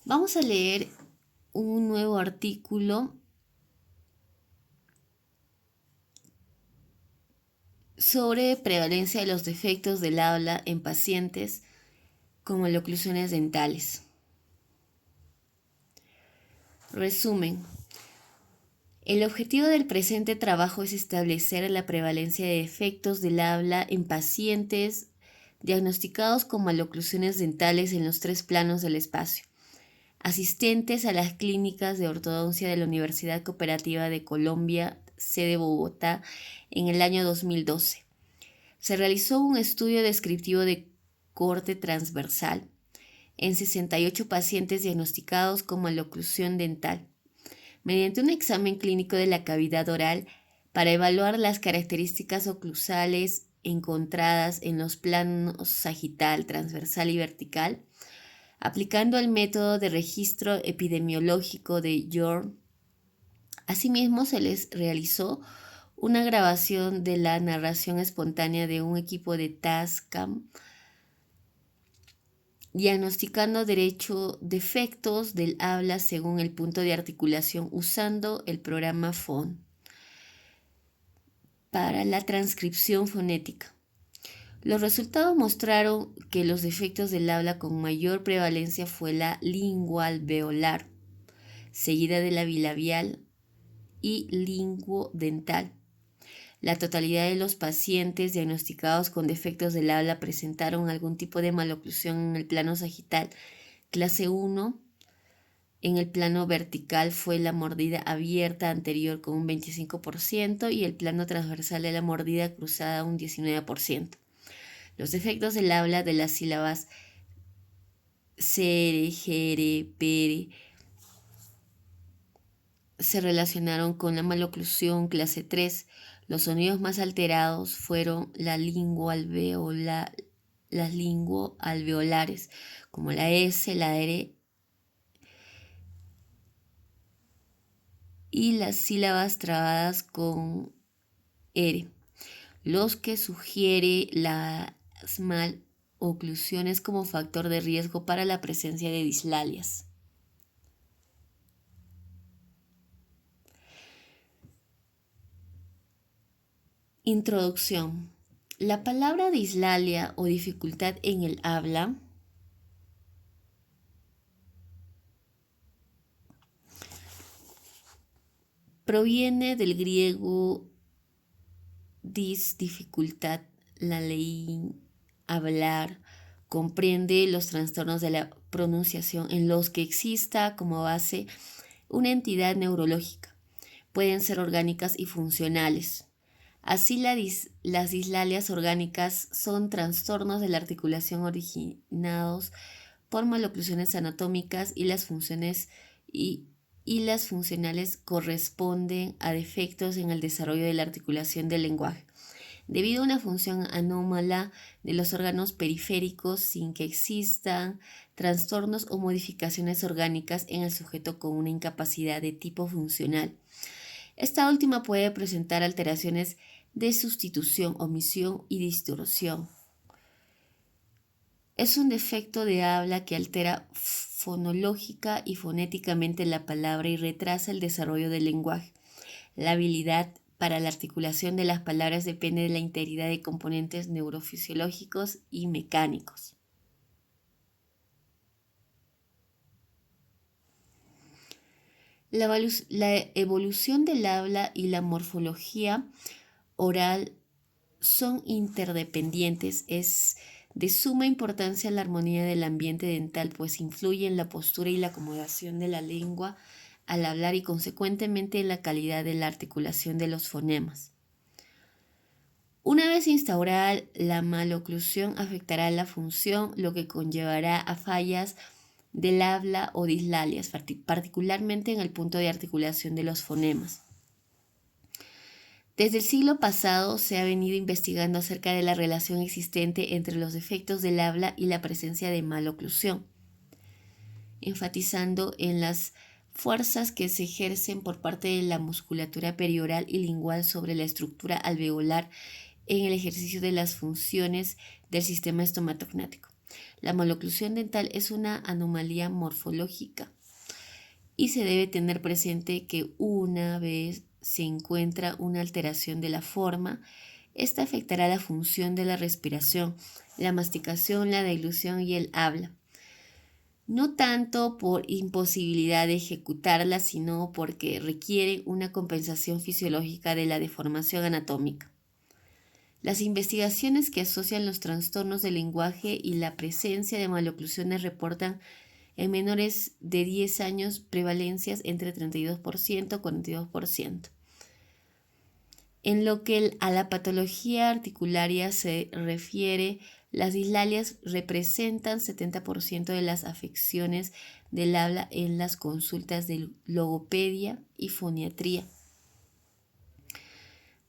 Vamos a leer un nuevo artículo sobre prevalencia de los defectos del habla en pacientes con maloclusiones dentales. Resumen. El objetivo del presente trabajo es establecer la prevalencia de defectos del habla en pacientes diagnosticados con maloclusiones dentales en los 3 planos del espacio, asistentes a las clínicas de ortodoncia de la Universidad Cooperativa de Colombia, sede Bogotá, en el año 2012. Se realizó un estudio descriptivo de corte transversal en 68 pacientes diagnosticados con maloclusión dental, mediante un examen clínico de la cavidad oral para evaluar las características oclusales encontradas en los planos sagital, transversal y vertical, aplicando el método de registro epidemiológico de York. Asimismo, se les realizó una grabación de la narración espontánea de un equipo de Tascam, diagnosticando defectos del habla según el punto de articulación usando el programa FON para la transcripción fonética. Los resultados mostraron que los defectos del habla con mayor prevalencia fue la linguoalveolar, seguida de la bilabial y linguodental. La totalidad de los pacientes diagnosticados con defectos del habla presentaron algún tipo de maloclusión en el plano sagital. Clase 1. En el plano vertical fue la mordida abierta anterior con un 25% y el plano transversal de la mordida cruzada un 19%. Los defectos del habla de las sílabas sere, jere, pere se relacionaron con la maloclusión clase 3. Los sonidos más alterados fueron las linguoalveolares, como la S, la R y las sílabas trabadas con R, los que sugiere las maloclusiones como factor de riesgo para la presencia de dislalias. Introducción. La palabra dislalia o dificultad en el habla proviene del griego dificultad, la ley, hablar, comprende los trastornos de la pronunciación en los que exista como base una entidad neurológica. Pueden ser orgánicas y funcionales. Así las dislalias orgánicas son trastornos de la articulación originados por maloclusiones anatómicas y las funcionales corresponden a defectos en el desarrollo de la articulación del lenguaje, debido a una función anómala de los órganos periféricos sin que existan trastornos o modificaciones orgánicas en el sujeto con una incapacidad de tipo funcional. Esta última puede presentar alteraciones de sustitución, omisión y distorsión. Es un defecto de habla que altera fonológica y fonéticamente la palabra y retrasa el desarrollo del lenguaje. La habilidad para la articulación de las palabras depende de la integridad de componentes neurofisiológicos y mecánicos. La evolución del habla y la morfología oral son interdependientes. Es de suma importancia la armonía del ambiente dental, pues influye en la postura y la acomodación de la lengua al hablar y consecuentemente en la calidad de la articulación de los fonemas. Una vez instaurada la maloclusión afectará la función, lo que conllevará a fallas del habla o dislalias, particularmente en el punto de articulación de los fonemas. Desde el siglo pasado se ha venido investigando acerca de la relación existente entre los defectos del habla y la presencia de maloclusión, enfatizando en las fuerzas que se ejercen por parte de la musculatura perioral y lingual sobre la estructura alveolar en el ejercicio de las funciones del sistema estomatognático. La maloclusión dental es una anomalía morfológica y se debe tener presente que una vez se encuentra una alteración de la forma, esta afectará la función de la respiración, la masticación, la deglución y el habla. No tanto por imposibilidad de ejecutarla, sino porque requiere una compensación fisiológica de la deformación anatómica. Las investigaciones que asocian los trastornos del lenguaje y la presencia de maloclusiones reportan en menores de 10 años prevalencias entre 32% y 42%. En lo que a la patología articularia se refiere, las dislalias representan 70% de las afecciones del habla en las consultas de logopedia y foniatría.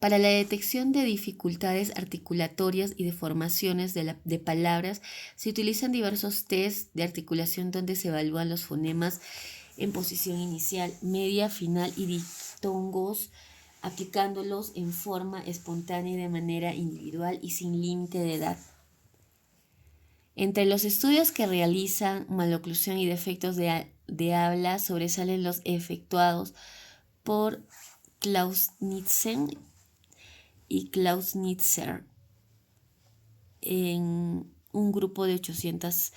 Para la detección de dificultades articulatorias y deformaciones de palabras, se utilizan diversos tests de articulación donde se evalúan los fonemas en posición inicial, media, final y diptongos, aplicándolos en forma espontánea y de manera individual y sin límite de edad. Entre los estudios que realizan maloclusión y defectos de habla sobresalen los efectuados por Clausnitzen y Klausnitzer en un grupo de 800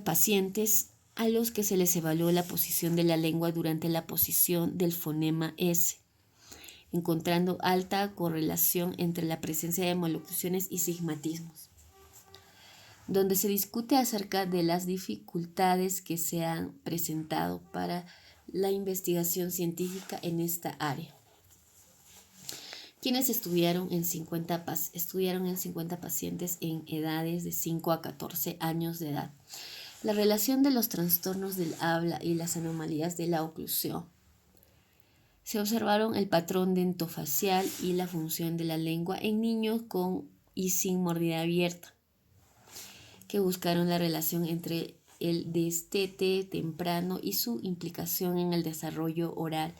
pacientes a los que se les evaluó la posición de la lengua durante la posición del fonema S, encontrando alta correlación entre la presencia de maloclusiones y sigmatismos, donde se discute acerca de las dificultades que se han presentado para la investigación científica en esta área. Quienes estudiaron en 50 pacientes en edades de 5 a 14 años de edad. La relación de los trastornos del habla y las anomalías de la oclusión. Se observaron el patrón dentofacial y la función de la lengua en niños con y sin mordida abierta, que buscaron la relación entre el destete temprano y su implicación en el desarrollo oral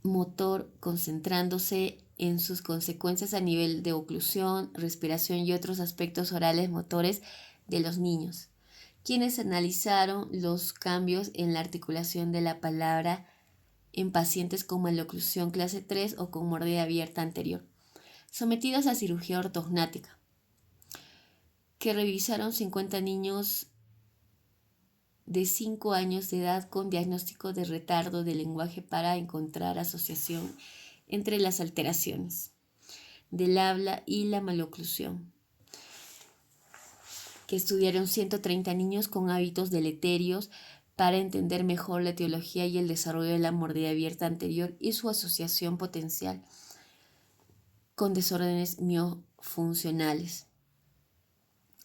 motor, concentrándose en sus consecuencias a nivel de oclusión, respiración y otros aspectos orales motores de los niños, quienes analizaron los cambios en la articulación de la palabra en pacientes con maloclusión clase 3 o con mordida abierta anterior, sometidos a cirugía ortognática, que revisaron 50 niños de 5 años de edad con diagnóstico de retardo de lenguaje para encontrar asociación entre las alteraciones del habla y la maloclusión, que estudiaron 130 niños con hábitos deleterios para entender mejor la etiología y el desarrollo de la mordida abierta anterior y su asociación potencial con desórdenes miofuncionales,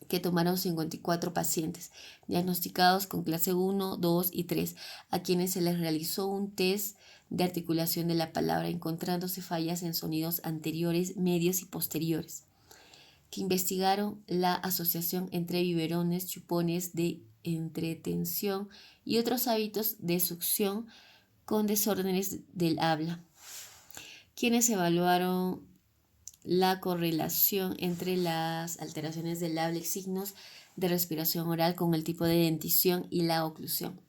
que tomaron 54 pacientes diagnosticados con clase 1, 2 y 3, a quienes se les realizó un test de articulación de la palabra, encontrándose fallas en sonidos anteriores, medios y posteriores, que investigaron la asociación entre biberones, chupones de entretención y otros hábitos de succión con desórdenes del habla, quienes evaluaron la correlación entre las alteraciones del habla y signos de respiración oral con el tipo de dentición y la oclusión.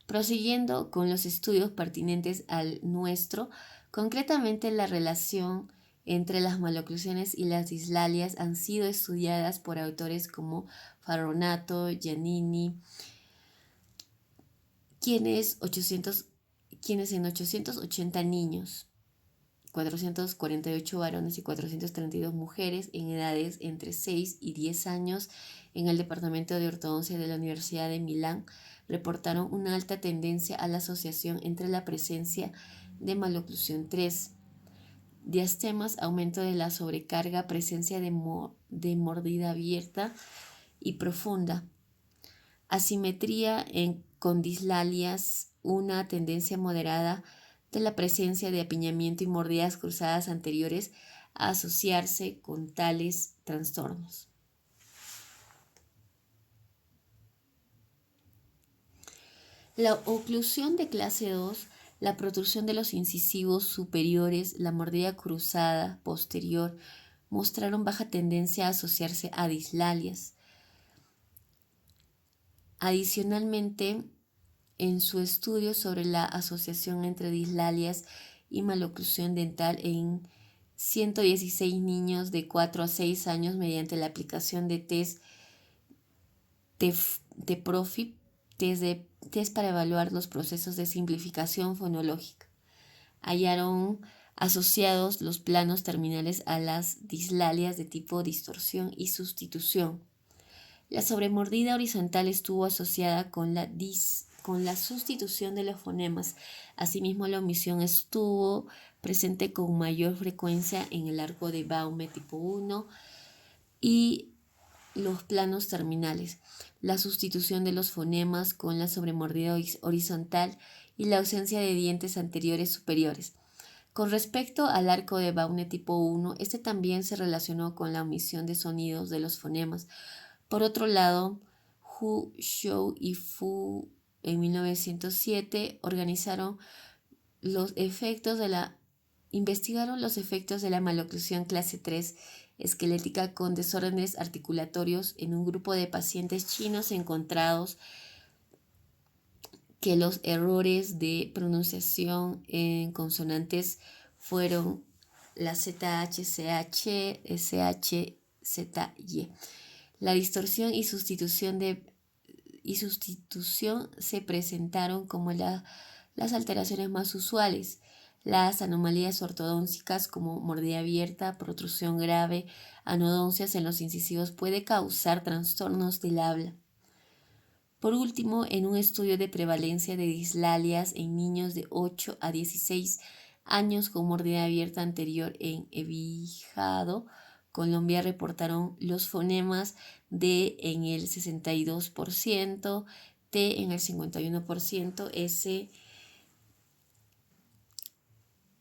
Prosiguiendo con los estudios pertinentes al nuestro, concretamente la relación entre las maloclusiones y las dislalias han sido estudiadas por autores como Faronato, Giannini, quienes en 880 niños, 448 varones y 432 mujeres en edades entre 6 y 10 años en el Departamento de Ortodoncia de la Universidad de Milán reportaron una alta tendencia a la asociación entre la presencia de maloclusión 3, diastemas, aumento de la sobrecarga, presencia de mordida abierta y profunda, asimetría con dislalias, una tendencia moderada de la presencia de apiñamiento y mordidas cruzadas anteriores a asociarse con tales trastornos. La oclusión de clase 2, la protrusión de los incisivos superiores, la mordida cruzada posterior, mostraron baja tendencia a asociarse a dislalias. Adicionalmente, en su estudio sobre la asociación entre dislalias y maloclusión dental en 116 niños de 4 a 6 años mediante la aplicación de test de PROFIB, test para evaluar los procesos de simplificación fonológica. Hallaron asociados los planos terminales a las dislalias de tipo distorsión y sustitución. La sobremordida horizontal estuvo asociada con la sustitución de los fonemas. Asimismo, la omisión estuvo presente con mayor frecuencia en el arco de Baume tipo 1 y los planos terminales, la sustitución de los fonemas con la sobremordida horizontal y la ausencia de dientes anteriores superiores. Con respecto al arco de Baume tipo 1, este también se relacionó con la omisión de sonidos de los fonemas. Por otro lado, Hu, Shou y Fu en 1907 investigaron los efectos de la maloclusión clase 3 esquelética con desórdenes articulatorios en un grupo de pacientes chinos. Encontrados que los errores de pronunciación en consonantes fueron la ZH, CH, SH, ZY. La distorsión y sustitución se presentaron como las alteraciones más usuales. Las anomalías ortodónticas como mordida abierta, protrusión grave, anodoncias en los incisivos puede causar trastornos del habla. Por último, en un estudio de prevalencia de dislalias en niños de 8 a 16 años con mordida abierta anterior en Ebijado, Colombia, reportaron los fonemas D en el 62%, T en el 51%, S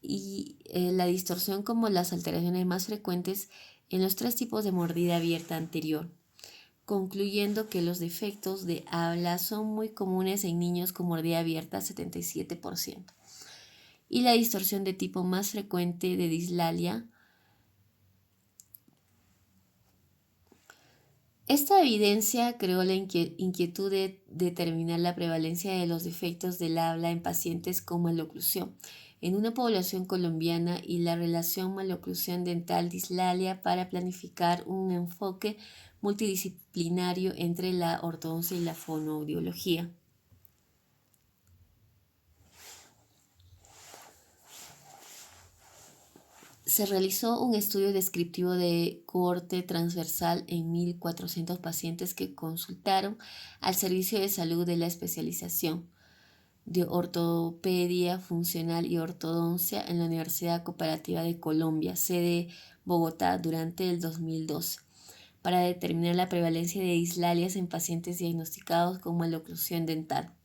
y la distorsión como las alteraciones más frecuentes en los 3 tipos de mordida abierta anterior, concluyendo que los defectos de habla son muy comunes en niños con mordida abierta 77%. Y la distorsión de tipo más frecuente de dislalia. Esta evidencia creó la inquietud de determinar la prevalencia de los defectos del habla en pacientes con maloclusión en una población colombiana y la relación maloclusión dental-dislalia para planificar un enfoque multidisciplinario entre la ortodoncia y la fonoaudiología. Se realizó un estudio descriptivo de cohorte transversal en 1.400 pacientes que consultaron al Servicio de Salud de la Especialización de Ortopedia Funcional y Ortodoncia en la Universidad Cooperativa de Colombia, sede Bogotá, durante el 2012, para determinar la prevalencia de dislalias en pacientes diagnosticados con maloclusión dental.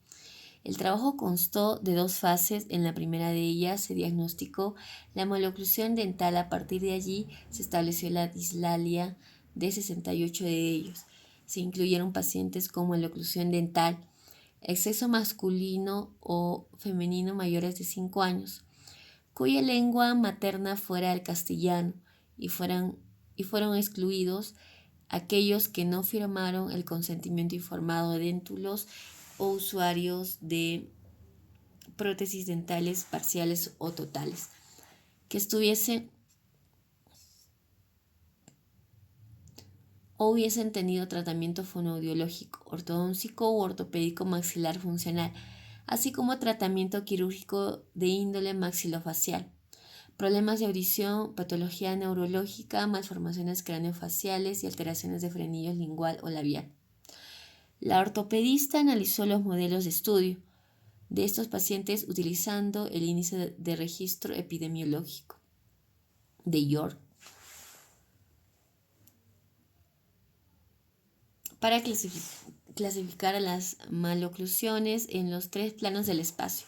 El trabajo constó de 2 fases. En la primera de ellas se diagnosticó la maloclusión dental. A partir de allí se estableció la dislalia de 68 de ellos. Se incluyeron pacientes con maloclusión dental, exceso masculino o femenino mayores de 5 años, cuya lengua materna fuera el castellano, y fueron excluidos aquellos que no firmaron el consentimiento informado de déntulos o usuarios de prótesis dentales parciales o totales, que estuviesen o hubiesen tenido tratamiento fonoaudiológico, ortodóntico u ortopédico maxilar funcional, así como tratamiento quirúrgico de índole maxilofacial, problemas de audición, patología neurológica, malformaciones craneofaciales y alteraciones de frenillos lingual o labial. La ortopedista analizó los modelos de estudio de estos pacientes utilizando el índice de registro epidemiológico de York para clasificar a las maloclusiones en los 3 planos del espacio: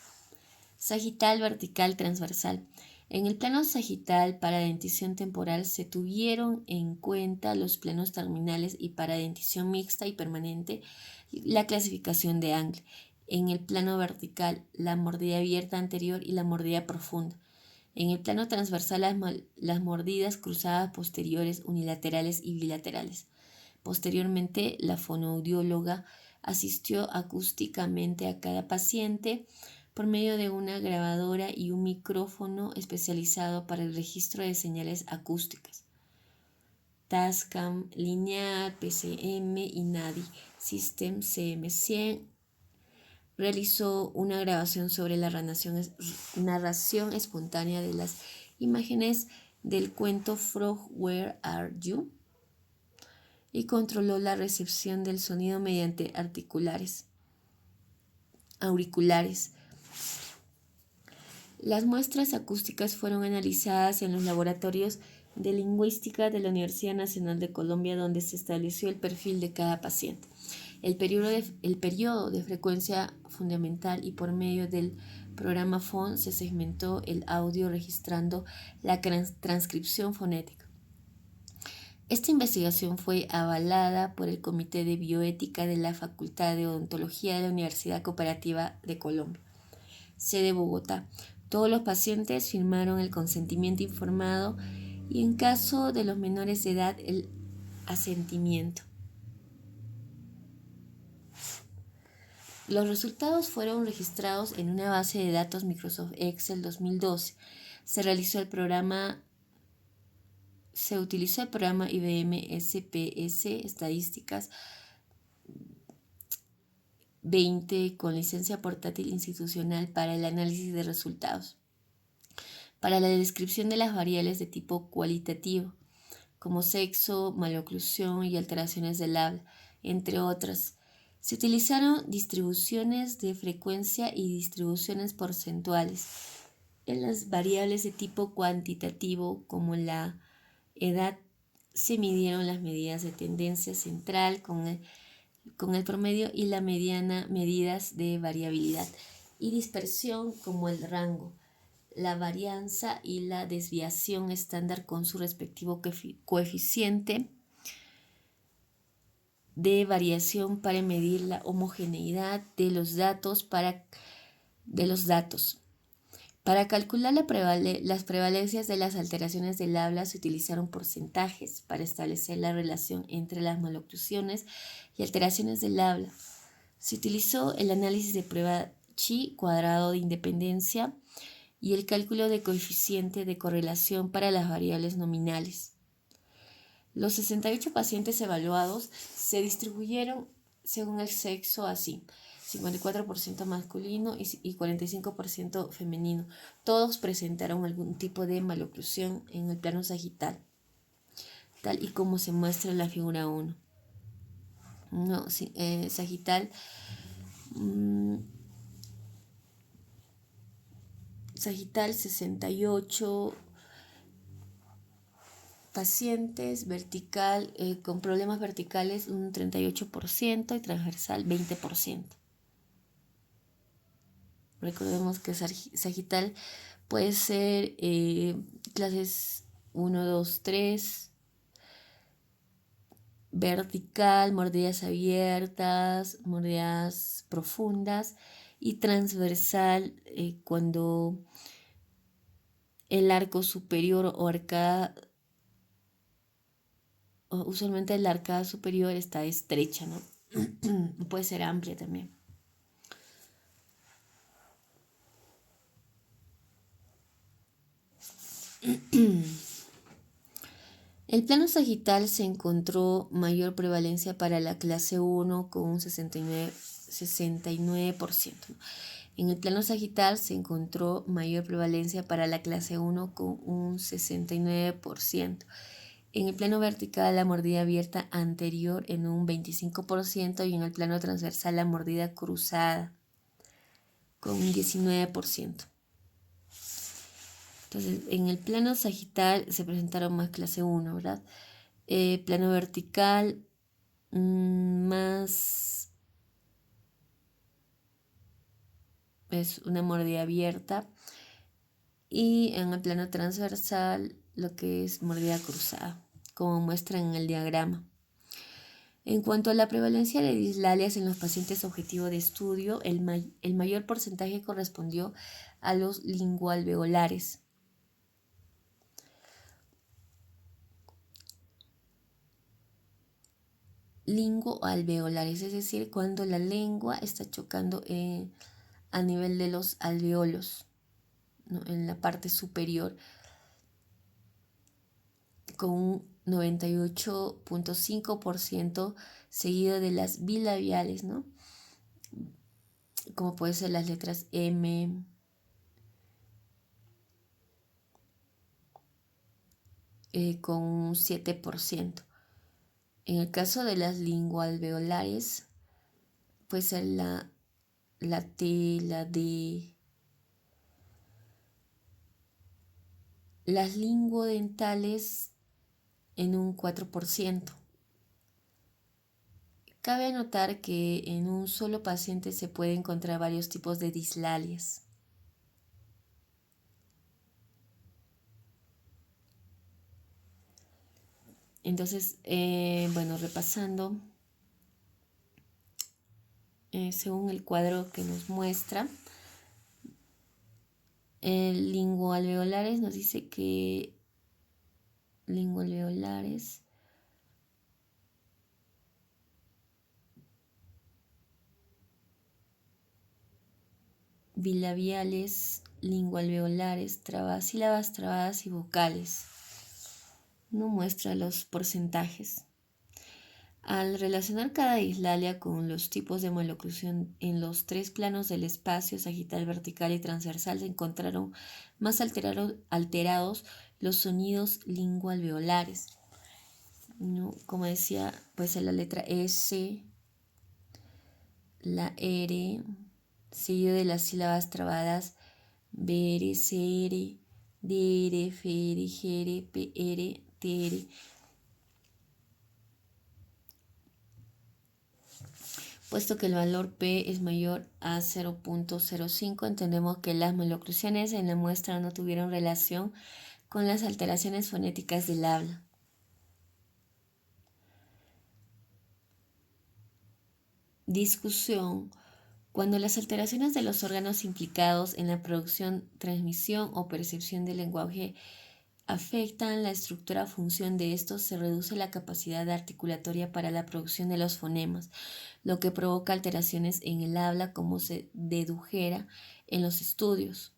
sagital, vertical, transversal. En el plano sagital, para dentición temporal, se tuvieron en cuenta los planos terminales, y para dentición mixta y permanente, la clasificación de Angle. En el plano vertical, la mordida abierta anterior y la mordida profunda. En el plano transversal, las mordidas cruzadas posteriores, unilaterales y bilaterales. Posteriormente, la fonoaudióloga asistió acústicamente a cada paciente por medio de una grabadora y un micrófono especializado para el registro de señales acústicas. Tascam, Linear, PCM y NADI System CM100 realizó una grabación sobre la narración espontánea de las imágenes del cuento Frog, Where Are You? Y controló la recepción del sonido mediante auriculares. Las muestras acústicas fueron analizadas en los laboratorios de lingüística de la Universidad Nacional de Colombia, donde se estableció el perfil de cada paciente, el periodo de frecuencia fundamental, y por medio del programa FON se segmentó el audio registrando la transcripción fonética. Esta investigación fue avalada por el Comité de Bioética de la Facultad de Odontología de la Universidad Cooperativa de Colombia, sede Bogotá. Todos los pacientes firmaron el consentimiento informado y, en caso de los menores de edad, el asentimiento. Los resultados fueron registrados en una base de datos Microsoft Excel 2012. Se utilizó el programa IBM SPS Estadísticas 20 con licencia portátil institucional para el análisis de resultados. Para la descripción de las variables de tipo cualitativo, como sexo, maloclusión y alteraciones del habla, entre otras, se utilizaron distribuciones de frecuencia y distribuciones porcentuales. En las variables de tipo cuantitativo, como la edad, se midieron las medidas de tendencia central con el promedio y la mediana, medidas de variabilidad y dispersión como el rango, la varianza y la desviación estándar con su respectivo coeficiente de variación para medir la homogeneidad de los datos. Para calcular las prevalencias de las alteraciones del habla se utilizaron porcentajes para establecer la relación entre las maloclusiones y alteraciones del habla. Se utilizó el análisis de prueba chi cuadrado de independencia y el cálculo de coeficiente de correlación para las variables nominales. Los 68 pacientes evaluados se distribuyeron según el sexo así: 54% masculino y 45% femenino. Todos presentaron algún tipo de maloclusión en el plano sagital, tal y como se muestra en la figura 1. Sagital Sagital 68 pacientes, vertical con problemas verticales un 38% y transversal 20%. Recordemos que sagital puede ser clases 1, 2, 3, vertical, mordidas abiertas, mordidas profundas, y transversal cuando el arco superior o arcada, usualmente la arcada superior está estrecha, ¿no? Puede ser amplia también. El plano sagital se encontró mayor prevalencia para la clase 1 con un 69%. En el plano sagital se encontró mayor prevalencia para la clase 1 con un 69%. En el plano vertical, la mordida abierta anterior en un 25% y en el plano transversal la mordida cruzada con un 19%. Entonces, en el plano sagital se presentaron más clase 1, ¿verdad? Plano vertical, más es una mordida abierta, y en el plano transversal lo que es mordida cruzada, como muestra en el diagrama. En cuanto a la prevalencia de dislalias en los pacientes objetivo de estudio, el mayor porcentaje correspondió a los linguoalveolares, lingoalveolares, es decir, cuando la lengua está chocando a nivel de los alveolos, ¿no? En la parte superior, con un 98.5% seguido de las bilabiales, ¿no? Como pueden ser las letras M, con un 7%. En el caso de las lingoalveolares, puede ser la T, la D. Las lingodentales en un 4%. Cabe anotar que en un solo paciente se puede encontrar varios tipos de dislalias. Entonces, bueno, repasando, según el cuadro que nos muestra, el lingoalveolares nos dice que lingoalveolares bilabiales, lingoalveolares, sílabas trabadas y vocales. No muestra los porcentajes. Al relacionar cada dislalia con los tipos de maloclusión en los tres planos del espacio sagital, vertical y transversal, se encontraron más alterados los sonidos lingoalveolares, ¿no? Como decía, pues en la letra S, la R, seguido de las sílabas trabadas BR, CR, DR, FR, GR, PR, TR. Puesto que el valor P es mayor a 0.05, entendemos que las maloclusiones en la muestra no tuvieron relación con las alteraciones fonéticas del habla. Discusión. Cuando las alteraciones de los órganos implicados en la producción, transmisión o percepción del lenguaje afectan la estructura o función de estos, se reduce la capacidad articulatoria para la producción de los fonemas, lo que provoca alteraciones en el habla, como se dedujera en los estudios.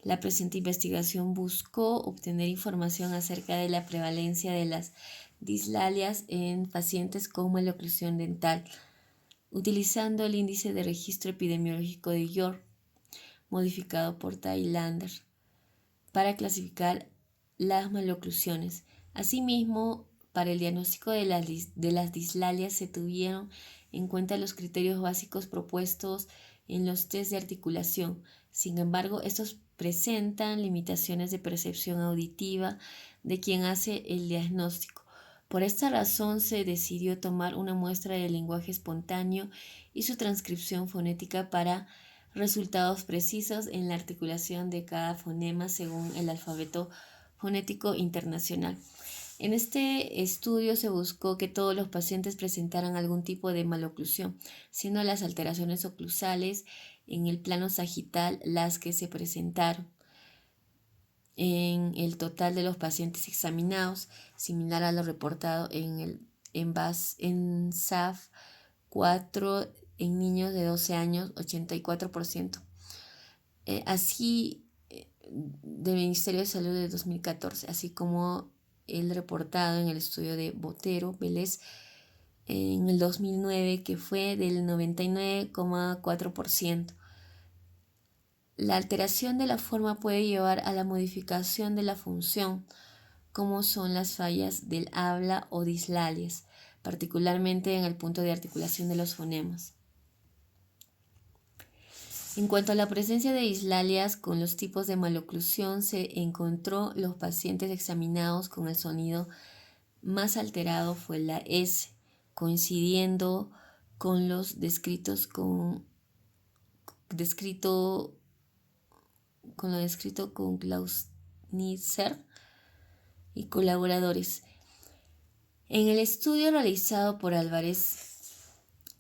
La presente investigación buscó obtener información acerca de la prevalencia de las dislalias en pacientes con maloclusión dental, utilizando el índice de registro epidemiológico de York, modificado por Thaelander, para clasificar las maloclusiones. Asimismo, para el diagnóstico de las dislalias se tuvieron en cuenta los criterios básicos propuestos en los test de articulación. Sin embargo, estos presentan limitaciones de percepción auditiva de quien hace el diagnóstico. Por esta razón se decidió tomar una muestra del lenguaje espontáneo y su transcripción fonética para resultados precisos en la articulación de cada fonema según el alfabeto fonético internacional. En este estudio se buscó que todos los pacientes presentaran algún tipo de maloclusión, siendo las alteraciones oclusales en el plano sagital las que se presentaron en el total de los pacientes examinados, similar a lo reportado en SAF 4 en niños de 12 años, 84%. Así del Ministerio de Salud de 2014, así como el reportado en el estudio de Botero Vélez en el 2009, que fue del 99,4%. La alteración de la forma puede llevar a la modificación de la función, como son las fallas del habla o dislalias, particularmente en el punto de articulación de los fonemas. En cuanto a la presencia de dislalias con los tipos de maloclusión, se encontró los pacientes examinados con el sonido más alterado fue la S, coincidiendo con los descrito con Klausnitzer y colaboradores. En el estudio realizado por Álvarez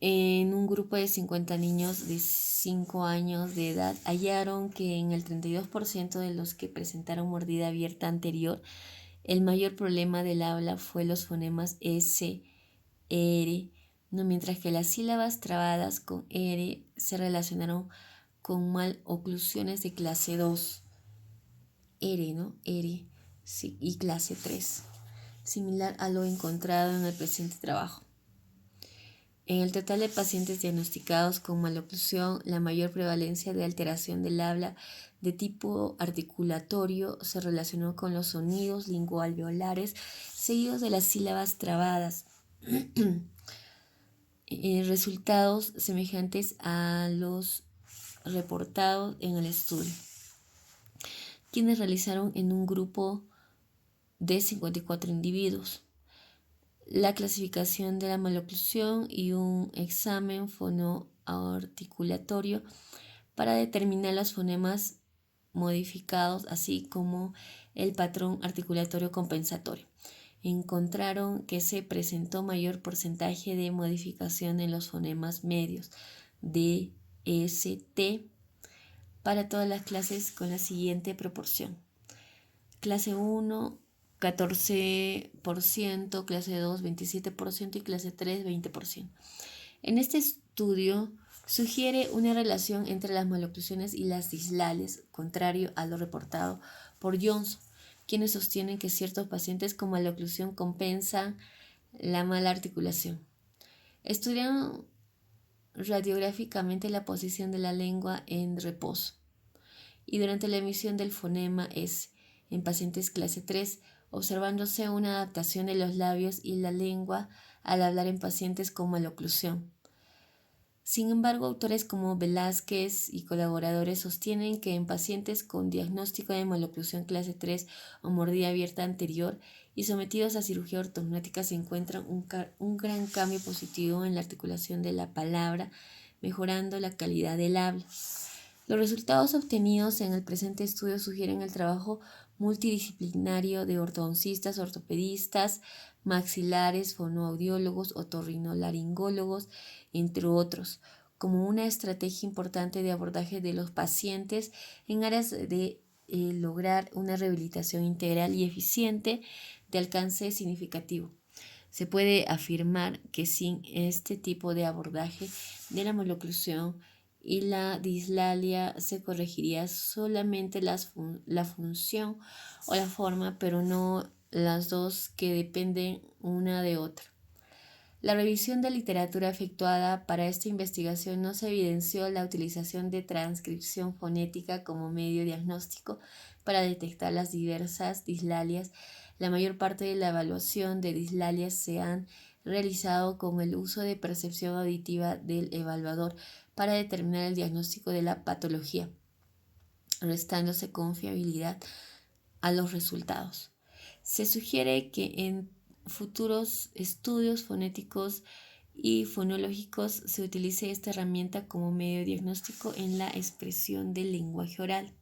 en un grupo de 50 niños de 5 años de edad, hallaron que en el 32% de los que presentaron mordida abierta anterior, el mayor problema del habla fue los fonemas S, R, ¿no? Mientras que las sílabas trabadas con R se relacionaron con maloclusiones de clase 2. R, ¿no? R, sí, y clase 3, similar a lo encontrado en el presente trabajo. En el total de pacientes diagnosticados con maloclusión, la mayor prevalencia de alteración del habla de tipo articulatorio se relacionó con los sonidos lingoalveolares seguidos de las sílabas trabadas. Resultados semejantes a los reportados en el estudio, quienes realizaron en un grupo de 54 individuos la clasificación de la maloclusión y un examen fonoarticulatorio para determinar los fonemas modificados, así como el patrón articulatorio compensatorio. Encontraron que se presentó mayor porcentaje de modificación en los fonemas medios D, S, T para todas las clases con la siguiente proporción: clase 1, 14%, clase 2, 27% y clase 3, 20%. En este estudio sugiere una relación entre las maloclusiones y las dislalias, contrario a lo reportado por Johnson, quienes sostienen que ciertos pacientes con maloclusión compensan la mala articulación. Estudiaron radiográficamente la posición de la lengua en reposo y durante la emisión del fonema S en pacientes clase 3, observándose una adaptación de los labios y la lengua al hablar en pacientes con maloclusión. Sin embargo, autores como Velázquez y colaboradores sostienen que en pacientes con diagnóstico de maloclusión clase 3 o mordida abierta anterior y sometidos a cirugía ortognática se encuentra un gran cambio positivo en la articulación de la palabra, mejorando la calidad del habla. Los resultados obtenidos en el presente estudio sugieren el trabajo multidisciplinario de ortodoncistas, ortopedistas, maxilares, fonoaudiólogos, otorrinolaringólogos, entre otros, como una estrategia importante de abordaje de los pacientes en aras de lograr una rehabilitación integral y eficiente de alcance significativo. Se puede afirmar que sin este tipo de abordaje de la maloclusión y la dislalia se corregiría solamente la función o la forma, pero no las dos que dependen una de otra. La revisión de literatura efectuada para esta investigación no se evidenció la utilización de transcripción fonética como medio diagnóstico para detectar las diversas dislalias. La mayor parte de la evaluación de dislalias se han realizado con el uso de percepción auditiva del evaluador para determinar el diagnóstico de la patología, restándose confiabilidad a los resultados. Se sugiere que en futuros estudios fonéticos y fonológicos se utilice esta herramienta como medio diagnóstico en la expresión del lenguaje oral.